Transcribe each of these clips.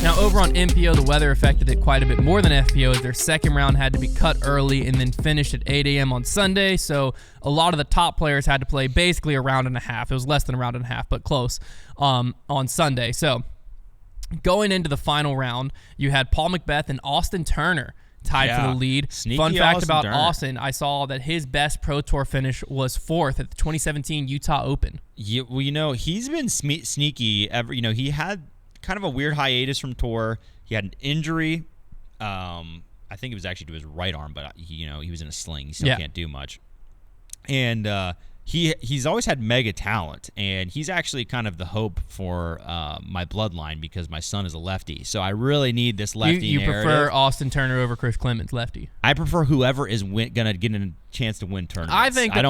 Now, over on MPO, the weather affected it quite a bit more than FPO, as their second round had to be cut early and then finished at 8 a.m. on Sunday, so a lot of the top players had to play basically a round and a half. It was less than a round and a half, but close, on Sunday. So going into the final round, you had Paul McBeth and Austin Turner tied for the lead. Sneaky Fun fact Austin about Turner. Austin, I saw that his best Pro Tour finish was 4th at the 2017 Utah Open. Yeah, well, he's been sneaky. He had kind of a weird hiatus from tour. He had an injury. I think it was actually to his right arm, but he was in a sling. He still can't do much. And he's always had mega talent, and he's actually kind of the hope for my bloodline because my son is a lefty. So I really need this lefty You narrative. prefer Austin Turner over Chris Clemens, lefty? I prefer whoever is going to get a chance to win tournaments. I think that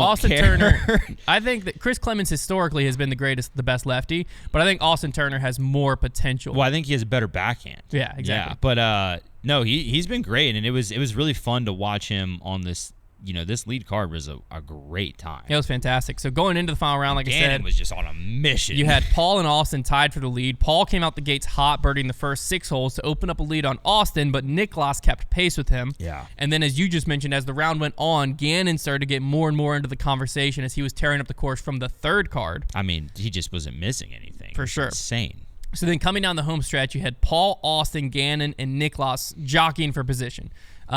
I think that Chris Clemens historically has been the best lefty, but I think Austin Turner has more potential. Well, I think he has a better backhand. Yeah, exactly. Yeah, but no, he's been great, and it was really fun to watch him on this. This lead card was a great time. It was fantastic. So going into the final round, like I said, was just on a mission. You had Paul and Austin tied for the lead. Paul came out the gates hot, birdieing the first 6 holes to open up a lead on Austin, but Nicklaus kept pace with him. Yeah. And then, as you just mentioned, as the round went on, Gannon started to get more and more into the conversation as he was tearing up the course from the third card. I mean, he just wasn't missing anything. For sure. Insane. So then coming down the home stretch, you had Paul, Austin, Gannon, and Nicklaus jockeying for position. They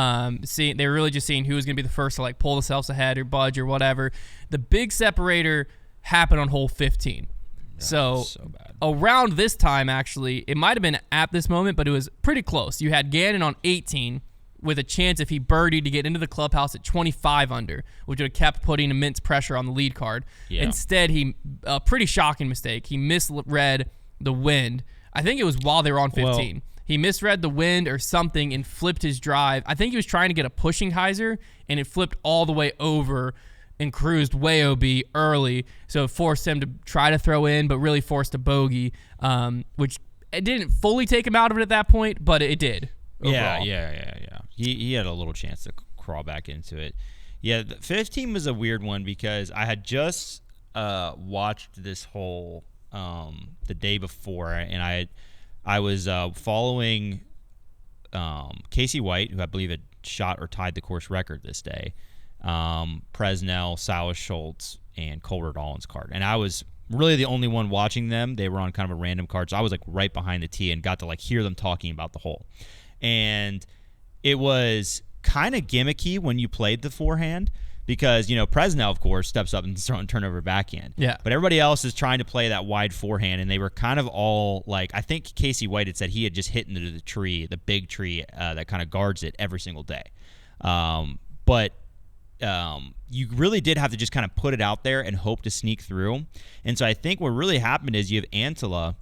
were really just seeing who was going to be the first to pull themselves ahead or budge or whatever. The big separator happened on hole 15. So bad. Around this time, actually, it might have been at this moment, but it was pretty close. You had Gannon on 18 with a chance if he birdied to get into the clubhouse at 25 under, which would have kept putting immense pressure on the lead card. Yeah. Instead, a pretty shocking mistake. He misread the wind. I think it was while they were on 15. Well, he misread the wind or something and flipped his drive. I think he was trying to get a pushing hyzer, and it flipped all the way over and cruised way OB early. So it forced him to try to throw in, but really forced a bogey, which it didn't fully take him out of it at that point, but it did. Overall. Yeah. He had a little chance to crawl back into it. Yeah, the 15 was a weird one because I had just watched this hole the day before, and I was following Casey White, who I believe had shot or tied the course record this day, Presnell, Salas Schultz, and Colbert Allen's card. And I was really the only one watching them. They were on kind of a random card, so I was right behind the tee and got to hear them talking about the hole. And it was kind of gimmicky when you played the forehand because, Presnell, of course, steps up and turn over backhand. Yeah. But everybody else is trying to play that wide forehand, and they were kind of all I think Casey White had said he had just hit into the tree, the big tree that kind of guards it every single day. But you really did have to just kind of put it out there and hope to sneak through. And so I think what really happened is you have Antela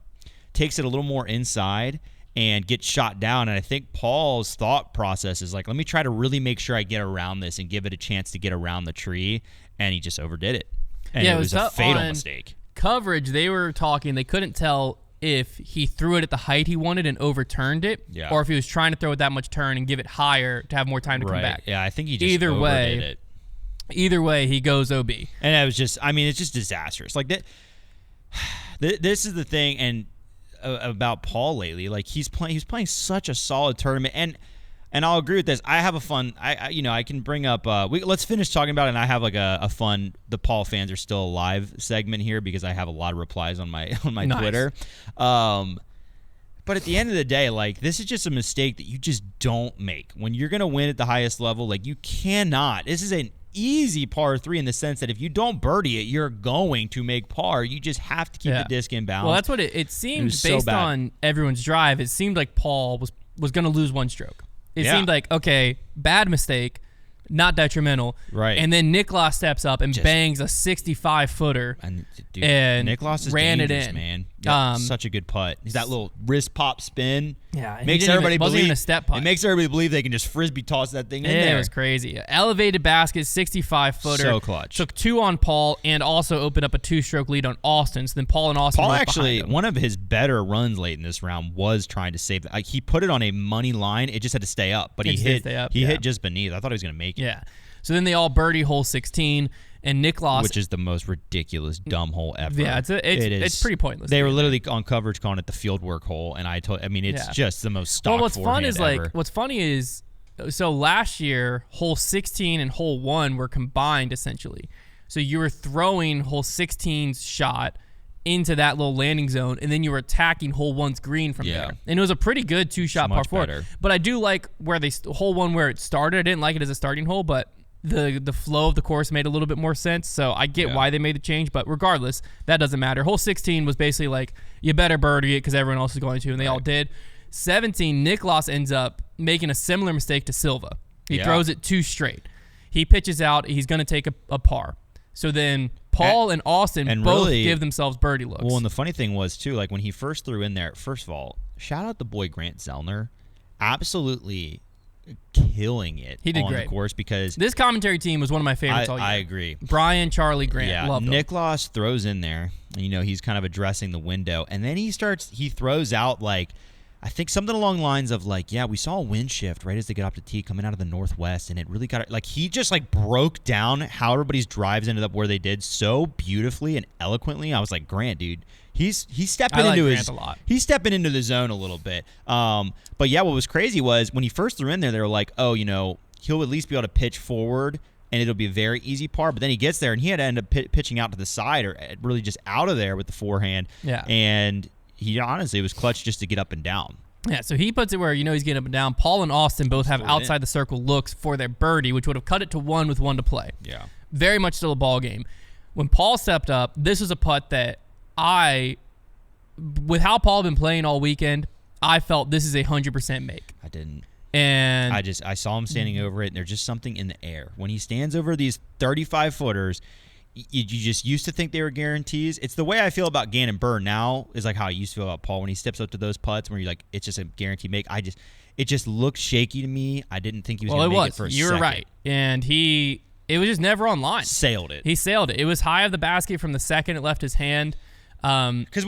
takes it a little more inside and gets shot down. And I think Paul's thought process is let me try to really make sure I get around this and give it a chance to get around the tree. And he just overdid it. And it was a fatal mistake. Coverage, they were talking, they couldn't tell if he threw it at the height he wanted and overturned it, or if he was trying to throw it that much turn and give it higher to have more time to come back. Yeah, I think he just overdid it. Either way, he goes OB. And it was just, it's just disastrous. This is the thing, and about Paul lately. He's playing such a solid tournament, and I'll agree with this. I have a fun. I can bring up. Let's finish talking about it. And I have a fun. The Paul fans are still alive segment here because I have a lot of replies on my Nice. Twitter. But at the end of the day, this is just a mistake that you just don't make when you're gonna win at the highest level. You cannot. This is an easy par 3 in the sense that if you don't birdie it, you're going to make par. You just have to keep the disc in bounds. Well, that's what it seemed based on everyone's drive. It seemed like Paul was going to lose one stroke. It seemed like, okay, bad mistake, not detrimental. Right. And then Nicklaus steps up and bangs a 65-footer and Nicklaus is ran it dangerous, in. Man. Such a good putt. He's that little wrist pop spin. Yeah, makes everybody wasn't believe even a step putt. It makes everybody believe they can just frisbee toss that thing in there. It was crazy. Elevated basket, 65-footer. So clutch. Took 2 on Paul and also opened up a 2-stroke lead on Austin. So then Paul and Austin. Paul went actually, behind him. one of his better runs late in this round was trying to save that. He put it on a money line. It just had to stay up, but he hit just beneath. I thought he was going to make it. Yeah. So then they all birdie hole 16, and Nicklaus, which is the most ridiculous dumb hole ever. Yeah, it's pretty pointless. They were literally on coverage calling it the field work hole, and it's just the most stock. Well, what's funny is so last year hole 16 and hole 1 were combined essentially. So you were throwing hole 16's shot into that little landing zone, and then you were attacking hole 1's green from there. And it was a pretty good 2-shot par 4. Better. But I do like where hole 1 where it started. I didn't like it as a starting hole, but the flow of the course made a little bit more sense. So I get why they made the change, but regardless, that doesn't matter. Hole 16 was basically like, you better birdie it because everyone else is going to, and they all did. 17, Nicklaus ends up making a similar mistake to Silva. He throws it too straight. He pitches out. He's going to take a par. So then Paul and Austin both give themselves birdie looks. Well, and the funny thing was, too, like when he first threw in there, first of all, shout out the boy Grant Zellner. Absolutely killing it he did on great. The course because this commentary team was one of my favorites all year. I agree. Brian, Charlie, Grant, loved them. Nicklaus throws in there, and, he's kind of addressing the window, and then he throws out like, I think something along the lines of like, we saw a wind shift right as they get off the tee coming out of the northwest, and it really got it. Like he just like broke down how everybody's drives ended up where they did so beautifully and eloquently. I was like, Grant, dude, he's stepping he's stepping into the zone a little bit. But what was crazy was when he first threw in there, they were like, oh, he'll at least be able to pitch forward, and it'll be a very easy par. But then he gets there, and he had to end up pitching out to the side or really just out of there with the forehand. Yeah, and he honestly was clutch just to get up and down. Yeah, so he puts it where he's getting up and down. Paul and Austin both have outside the circle looks for their birdie, which would have cut it to 1 with 1 to play. Yeah. Very much still a ball game. When Paul stepped up, this was a putt that with how Paul had been playing all weekend, I felt this is a 100% make. I didn't. And I saw him standing over it, and there's just something in the air. When he stands over these 35-footers, you just used to think they were guarantees. It's the way I feel about Gannon Burr now is like how I used to feel about Paul when he steps up to those putts where you're like, it's just a guaranteed make. It just looked shaky to me. I didn't think he was going to make it for a second. You were right. And it was just never on line. Sailed it. He sailed it. It was high of the basket from the second it left his hand. Because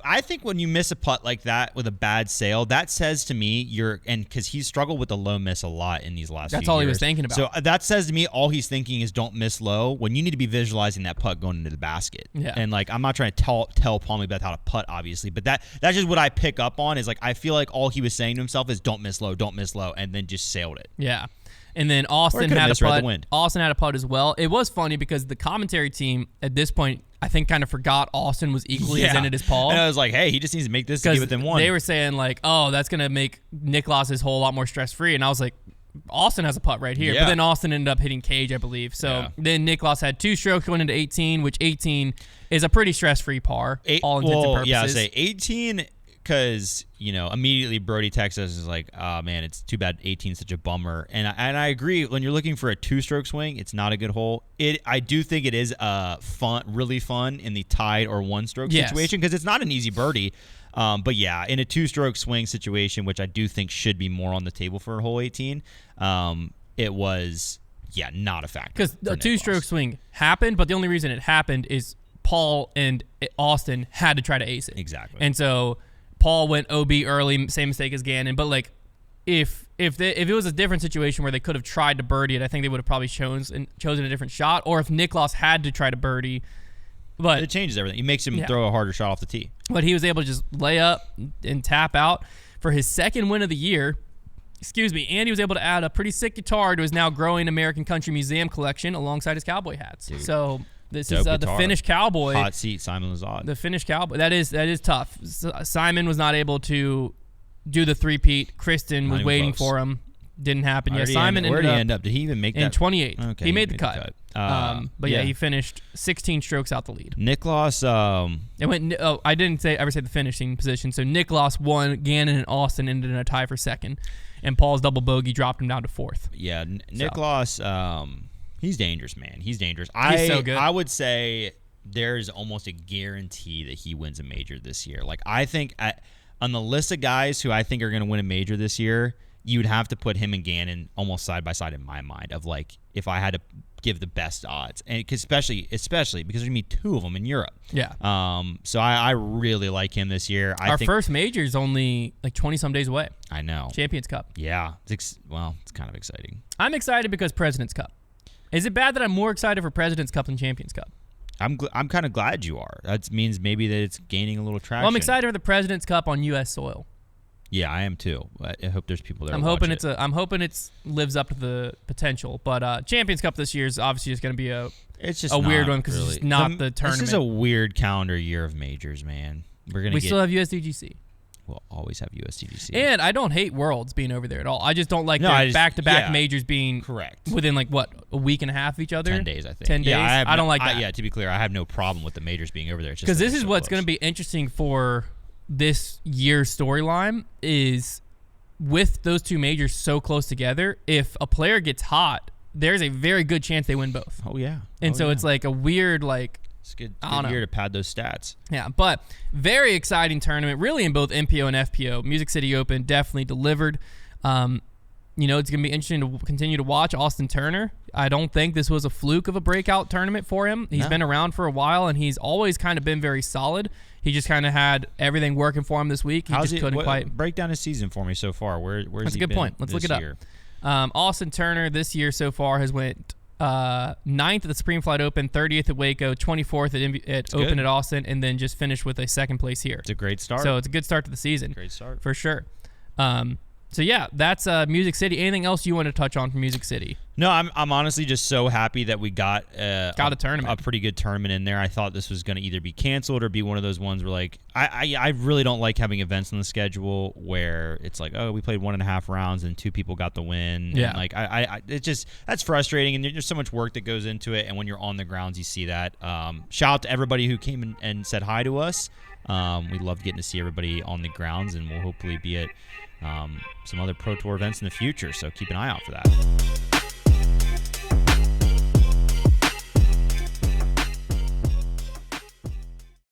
I think when you miss a putt like that with a bad sail, that says to me because he's struggled with the low miss a lot in these last. That's few all years. He was thinking about. So that says to me all he's thinking is don't miss low when you need to be visualizing that putt going into the basket. Yeah. And like I'm not trying to tell Paul McBeth how to putt, obviously, but that's just what I pick up on is like I feel like all he was saying to himself is don't miss low, and then just sailed it. Yeah. And then Austin had a putt. Austin had a putt as well. It was funny because the commentary team at this point, I think, kind of forgot Austin was equally as in it as Paul. And I was like, hey, he just needs to make this to be within 1. They were saying like, oh, that's going to make Nicklaus's hole a lot more stress-free. And I was like, Austin has a putt right here. Yeah. But then Austin ended up hitting cage, I believe. So then Nicklaus had 2 strokes going into 18, which 18 is a pretty stress-free par, all intents and purposes. Yeah, I say 18 because, immediately Brody texts us is like, oh, man, it's too bad 18 is such a bummer. And I agree. When you're looking for a 2-stroke swing, it's not a good hole. I do think it is really fun in the tied or 1-stroke situation because it's not an easy birdie. But, yeah, in a 2-stroke swing situation, which I do think should be more on the table for hole 18, it was, not a factor. Because the 2-stroke swing happened, but the only reason it happened is Paul and Austin had to try to ace it. Exactly. And so Paul went OB early, same mistake as Gannon. But like, if it was a different situation where they could have tried to birdie it, I think they would have probably chosen a different shot. Or if Nicklaus had to try to birdie, but it changes everything. It makes him throw a harder shot off the tee. But he was able to just lay up and tap out for his second win of the year. And he was able to add a pretty sick guitar to his now growing American Country Museum collection alongside his cowboy hats. Dude. So this is the Finnish Cowboy. Hot seat, Simon Lizotte. The Finnish Cowboy. That is tough. Simon was not able to do the three-peat. Kristen was waiting for him. Didn't happen. Where Simon did he end up? Did he even make that? In 28th. Okay, he made the cut. But he finished 16 strokes out the lead. Nicklaus. It went. Oh, I didn't ever say the finishing position. So Nicklaus won. Gannon and Austin ended in a tie for second, and Paul's double bogey dropped him down to 4th. Yeah, Nicklaus. He's dangerous, man. He's dangerous. He's so good. I would say there's almost a guarantee that he wins a major this year. Like I think on the list of guys who I think are going to win a major this year, you would have to put him and Gannon almost side by side in my mind of like if I had to give the best odds, and especially because there's gonna be 2 of them in Europe. Yeah. So I really like him this year. Our first major is only like 20 some days away. I know. Champions Cup. Yeah. It's kind of exciting. I'm excited because President's Cup. Is it bad that I'm more excited for President's Cup than Champions Cup? I'm kind of glad you are. That means maybe that it's gaining a little traction. Well, I'm excited for the President's Cup on U.S. soil. Yeah, I am too. I hope there's people there. I'm hoping it lives up to the potential. But Champions Cup this year is obviously just going to be a weird one because it's just not the tournament. This is a weird calendar year of majors, man. We still have USDGC. We'll always have USDGC. And I don't hate Worlds being over there at all. I just don't like their back-to-back majors being correct within a week and a half of each other. 10 days, I think. 10 days. Yeah, I don't like that. Yeah, to be clear, I have no problem with the majors being over there. Because this is what's going to be interesting for this year's storyline is with those two majors so close together, if a player gets hot, there's a very good chance they win both. Oh, yeah. And it's like a weird, it's a good year to pad those stats. Yeah, but very exciting tournament, really in both MPO and FPO. Music City Open definitely delivered. It's going to be interesting to continue to watch Austin Turner. I don't think this was a fluke of a breakout tournament for him. He's been around for a while, and he's always kind of been very solid. He just kind of had everything working for him this week. He couldn't quite break down his season for me so far. Where's That's a good point. Let's look it up. Austin Turner this year so far has went 9th at the Supreme Flight Open, 30th at Waco, 24th at Open at Austin, and then just finished with a second place here. It's a great start. So it's a good start to the season. Great start. For sure. So yeah, that's Music City. Anything else you want to touch on from Music City? No, I'm honestly just so happy that we got a tournament, a pretty good tournament in there. I thought this was going to either be canceled or be one of those ones where I really don't like having events on the schedule where it's like, oh, we played 1.5 rounds and 2 people got the win. Yeah, and it's just that's frustrating, and there's so much work that goes into it. And when you're on the grounds, you see that. Shout out to everybody who came and said hi to us. We loved getting to see everybody on the grounds, and we'll hopefully be at some other Pro Tour events in the future, so keep an eye out for that.